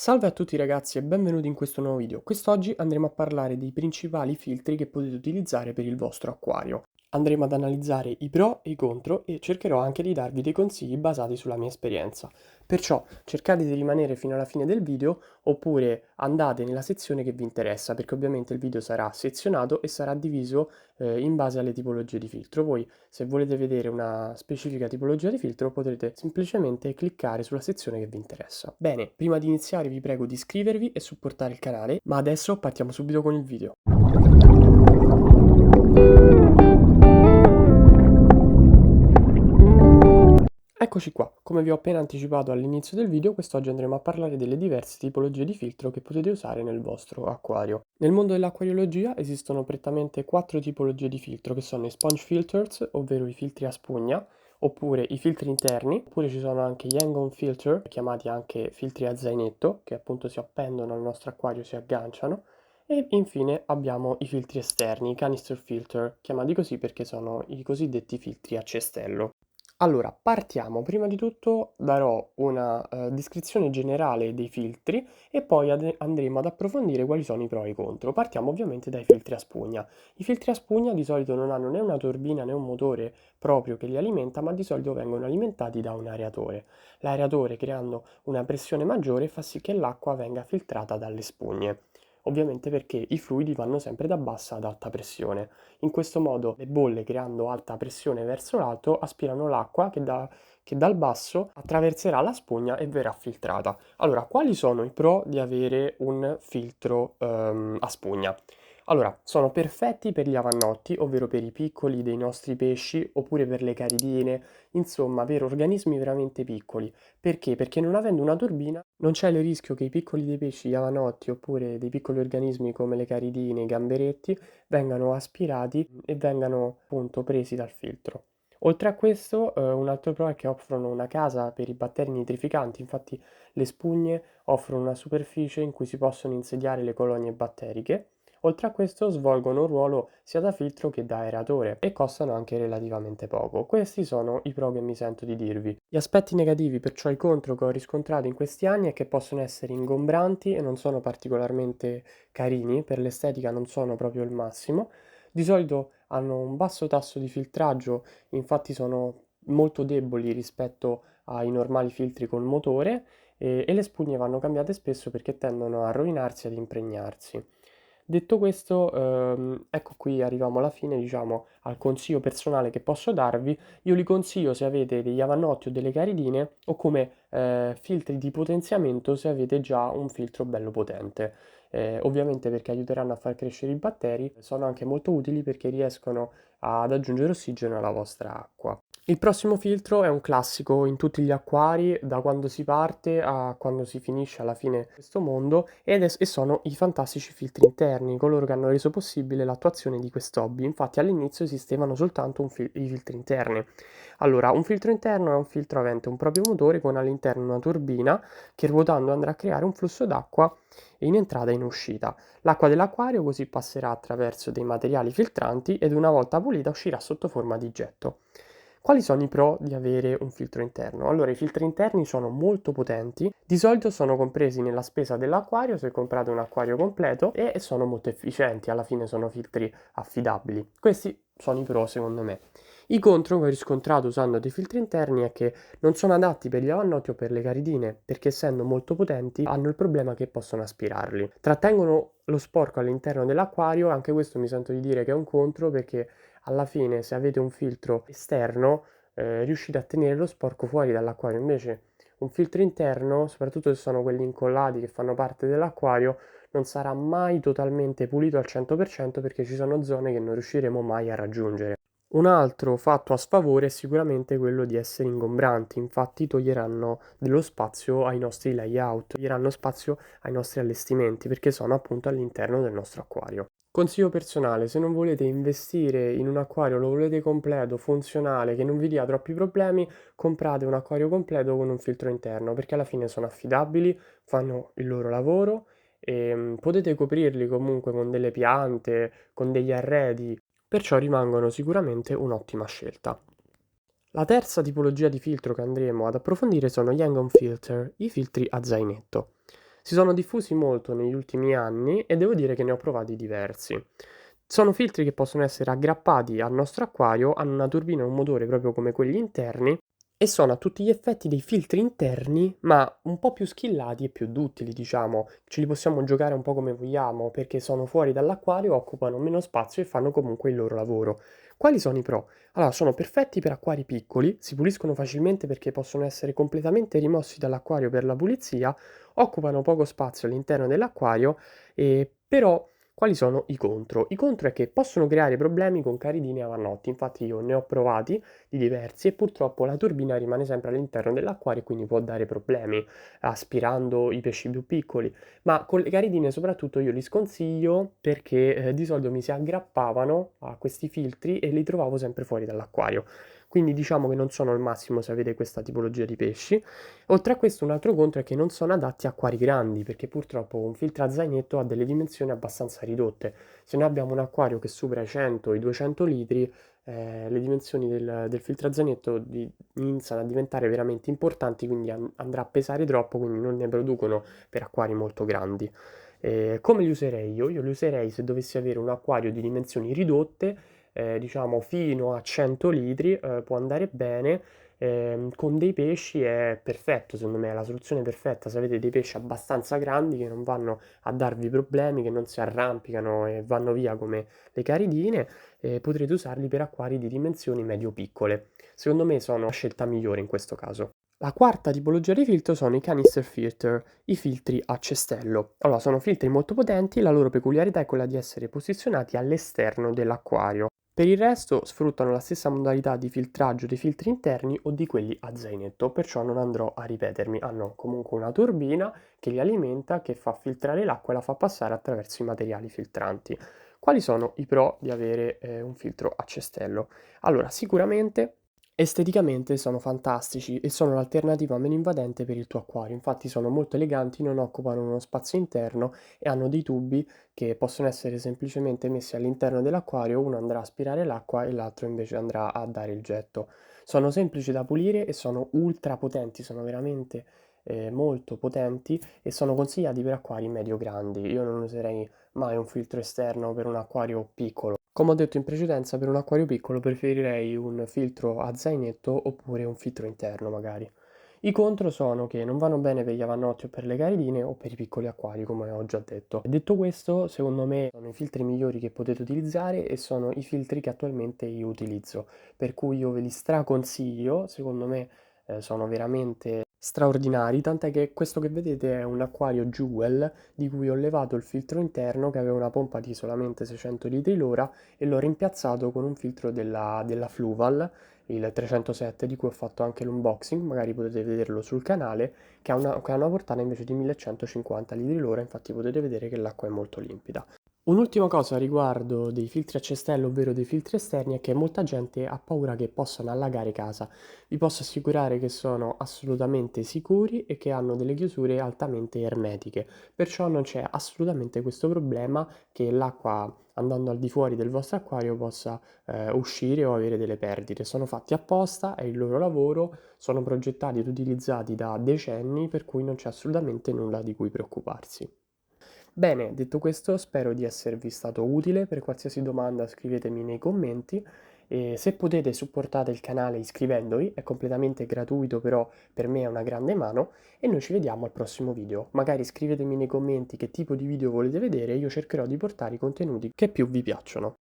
Salve a tutti ragazzi e benvenuti in questo nuovo video. Quest'oggi andremo a parlare dei principali filtri che potete utilizzare per il vostro acquario. Andremo ad analizzare i pro e i contro e cercherò anche di darvi dei consigli basati sulla mia esperienza. Perciò cercate di rimanere fino alla fine del video oppure andate nella sezione che vi interessa, perché ovviamente il video sarà sezionato e sarà diviso in base alle tipologie di filtro. Voi, se volete vedere una specifica tipologia di filtro, potrete semplicemente cliccare sulla sezione che vi interessa. Bene, prima di iniziare vi prego di iscrivervi e supportare il canale, ma adesso partiamo subito con il video. Eccoci qua, come vi ho appena anticipato all'inizio del video, quest'oggi andremo a parlare delle diverse tipologie di filtro che potete usare nel vostro acquario. Nel mondo dell'acquariologia esistono prettamente 4 tipologie di filtro, che sono i sponge filters, ovvero i filtri a spugna, oppure i filtri interni, oppure ci sono anche gli hang-on filter, chiamati anche filtri a zainetto, che appunto si appendono al nostro acquario, si agganciano, e infine abbiamo i filtri esterni, i canister filter, chiamati così perché sono i cosiddetti filtri a cestello. Allora, partiamo. Prima di tutto darò una descrizione generale dei filtri e poi andremo ad approfondire quali sono i pro e i contro. Partiamo ovviamente dai filtri a spugna. I filtri a spugna di solito non hanno né una turbina né un motore proprio che li alimenta, ma di solito vengono alimentati da un aeratore. L'aeratore, creando una pressione maggiore, fa sì che l'acqua venga filtrata dalle spugne. Ovviamente perché i fluidi vanno sempre da bassa ad alta pressione. In questo modo le bolle, creando alta pressione verso l'alto, aspirano l'acqua che dal basso attraverserà la spugna e verrà filtrata. Allora, quali sono i pro di avere un filtro a spugna? Allora, sono perfetti per gli avannotti, ovvero per i piccoli dei nostri pesci, oppure per le caridine, insomma, per organismi veramente piccoli. Perché? Perché non avendo una turbina non c'è il rischio che i piccoli dei pesci, gli avannotti, oppure dei piccoli organismi come le caridine, i gamberetti, vengano aspirati e vengano appunto presi dal filtro. Oltre a questo, un altro pro è che offrono una casa per i batteri nitrificanti, infatti le spugne offrono una superficie in cui si possono insediare le colonie batteriche. Oltre a questo svolgono un ruolo sia da filtro che da aeratore e costano anche relativamente poco. Questi sono i pro che mi sento di dirvi. Gli aspetti negativi, perciò i contro che ho riscontrato in questi anni, è che possono essere ingombranti e non sono particolarmente carini, per l'estetica non sono proprio il massimo. Di solito hanno un basso tasso di filtraggio, infatti sono molto deboli rispetto ai normali filtri col motore e le spugne vanno cambiate spesso perché tendono a rovinarsi e ad impregnarsi. Detto questo, ecco qui arriviamo alla fine, diciamo, al consiglio personale che posso darvi. Io li consiglio se avete degli avannotti o delle caridine o come filtri di potenziamento se avete già un filtro bello potente. Ovviamente perché aiuteranno a far crescere i batteri, sono anche molto utili perché riescono ad aggiungere ossigeno alla vostra acqua. Il prossimo filtro è un classico in tutti gli acquari, da quando si parte a quando si finisce alla fine di questo mondo, e sono i fantastici filtri interni, coloro che hanno reso possibile l'attuazione di questo hobby. Infatti all'inizio esistevano soltanto i filtri interni. Allora, un filtro interno è un filtro avente un proprio motore con all'interno una turbina che ruotando andrà a creare un flusso d'acqua in entrata e in uscita. L'acqua dell'acquario così passerà attraverso dei materiali filtranti ed una volta pulita uscirà sotto forma di getto. Quali sono i pro di avere un filtro interno? Allora, i filtri interni sono molto potenti, di solito sono compresi nella spesa dell'acquario se comprate un acquario completo e sono molto efficienti, alla fine sono filtri affidabili. Questi sono i pro secondo me. I contro che ho riscontrato usando dei filtri interni è che non sono adatti per gli avannotti o per le caridine, perché essendo molto potenti hanno il problema che possono aspirarli. Trattengono lo sporco all'interno dell'acquario, anche questo mi sento di dire che è un contro perché alla fine se avete un filtro esterno riuscite a tenere lo sporco fuori dall'acquario, invece un filtro interno, soprattutto se sono quelli incollati che fanno parte dell'acquario, non sarà mai totalmente pulito al 100% perché ci sono zone che non riusciremo mai a raggiungere. Un altro fatto a sfavore è sicuramente quello di essere ingombranti, infatti toglieranno dello spazio ai nostri layout, toglieranno spazio ai nostri allestimenti perché sono appunto all'interno del nostro acquario. Consiglio personale, se non volete investire in un acquario, lo volete completo, funzionale, che non vi dia troppi problemi, comprate un acquario completo con un filtro interno, perché alla fine sono affidabili, fanno il loro lavoro e potete coprirli comunque con delle piante, con degli arredi, perciò rimangono sicuramente un'ottima scelta. La terza tipologia di filtro che andremo ad approfondire sono gli hang-on filter, i filtri a zainetto. Si sono diffusi molto negli ultimi anni e devo dire che ne ho provati diversi. Sono filtri che possono essere aggrappati al nostro acquario, hanno una turbina e un motore proprio come quelli interni e sono a tutti gli effetti dei filtri interni, ma un po' più skillati e più duttili, diciamo. Ce li possiamo giocare un po' come vogliamo perché sono fuori dall'acquario, occupano meno spazio e fanno comunque il loro lavoro. Quali sono i pro? Allora, sono perfetti per acquari piccoli, si puliscono facilmente perché possono essere completamente rimossi dall'acquario per la pulizia, occupano poco spazio all'interno dell'acquario, però quali sono i contro? I contro è che possono creare problemi con caridini e avannotti, infatti io ne ho provati di diversi e purtroppo la turbina rimane sempre all'interno dell'acquario e quindi può dare problemi aspirando i pesci più piccoli, ma con le caridine soprattutto io li sconsiglio perché di solito mi si aggrappavano a questi filtri e li trovavo sempre fuori dall'acquario. Quindi diciamo che non sono il massimo se avete questa tipologia di pesci. Oltre a questo, un altro contro è che non sono adatti a acquari grandi, perché purtroppo un filtro a zainetto ha delle dimensioni abbastanza ridotte. Se noi abbiamo un acquario che supera i 100, i 200 litri, le dimensioni del filtro a zainetto iniziano a diventare veramente importanti, quindi andrà a pesare troppo, quindi non ne producono per acquari molto grandi. Come li userei io? Io li userei se dovessi avere un acquario di dimensioni ridotte, diciamo fino a 100 litri, può andare bene. Con dei pesci è perfetto, secondo me è la soluzione perfetta. Se avete dei pesci abbastanza grandi che non vanno a darvi problemi, che non si arrampicano e vanno via come le caridine, potrete usarli per acquari di dimensioni medio-piccole. Secondo me sono la scelta migliore in questo caso. La quarta tipologia di filtro sono i canister filter, i filtri a cestello. Allora, sono filtri molto potenti, la loro peculiarità è quella di essere posizionati all'esterno dell'acquario. Per il resto sfruttano la stessa modalità di filtraggio dei filtri interni o di quelli a zainetto, perciò non andrò a ripetermi. Hanno comunque una turbina che li alimenta, che fa filtrare l'acqua e la fa passare attraverso i materiali filtranti. Quali sono i pro di avere un filtro a cestello? Allora, sicuramente esteticamente sono fantastici e sono l'alternativa meno invadente per il tuo acquario. Infatti sono molto eleganti, non occupano uno spazio interno e hanno dei tubi che possono essere semplicemente messi all'interno dell'acquario, uno andrà a aspirare l'acqua e l'altro invece andrà a dare il getto. Sono semplici da pulire e sono ultra potenti, sono veramente molto potenti e sono consigliati per acquari medio-grandi. Io non userei mai un filtro esterno per un acquario piccolo. Come ho detto in precedenza, per un acquario piccolo preferirei un filtro a zainetto oppure un filtro interno magari. I contro sono che non vanno bene per gli avannotti o per le caridine o per i piccoli acquari, come ho già detto. Detto questo, secondo me sono i filtri migliori che potete utilizzare e sono i filtri che attualmente io utilizzo, per cui io ve li straconsiglio, secondo me sono veramente straordinari, tant'è che questo che vedete è un acquario Jewel di cui ho levato il filtro interno che aveva una pompa di solamente 600 litri l'ora e l'ho rimpiazzato con un filtro della Fluval, il 307 di cui ho fatto anche l'unboxing, magari potete vederlo sul canale, che ha una portata invece di 1150 litri l'ora, infatti potete vedere che l'acqua è molto limpida. Un'ultima cosa riguardo dei filtri a cestello, ovvero dei filtri esterni, è che molta gente ha paura che possano allagare casa. Vi posso assicurare che sono assolutamente sicuri e che hanno delle chiusure altamente ermetiche, perciò non c'è assolutamente questo problema che l'acqua andando al di fuori del vostro acquario possa uscire o avere delle perdite. Sono fatti apposta, è il loro lavoro, sono progettati ed utilizzati da decenni, per cui non c'è assolutamente nulla di cui preoccuparsi. Bene, detto questo, spero di esservi stato utile. Per qualsiasi domanda scrivetemi nei commenti e se potete supportate il canale iscrivendovi, è completamente gratuito, però per me è una grande mano e noi ci vediamo al prossimo video. Magari scrivetemi nei commenti che tipo di video volete vedere e io cercherò di portare i contenuti che più vi piacciono.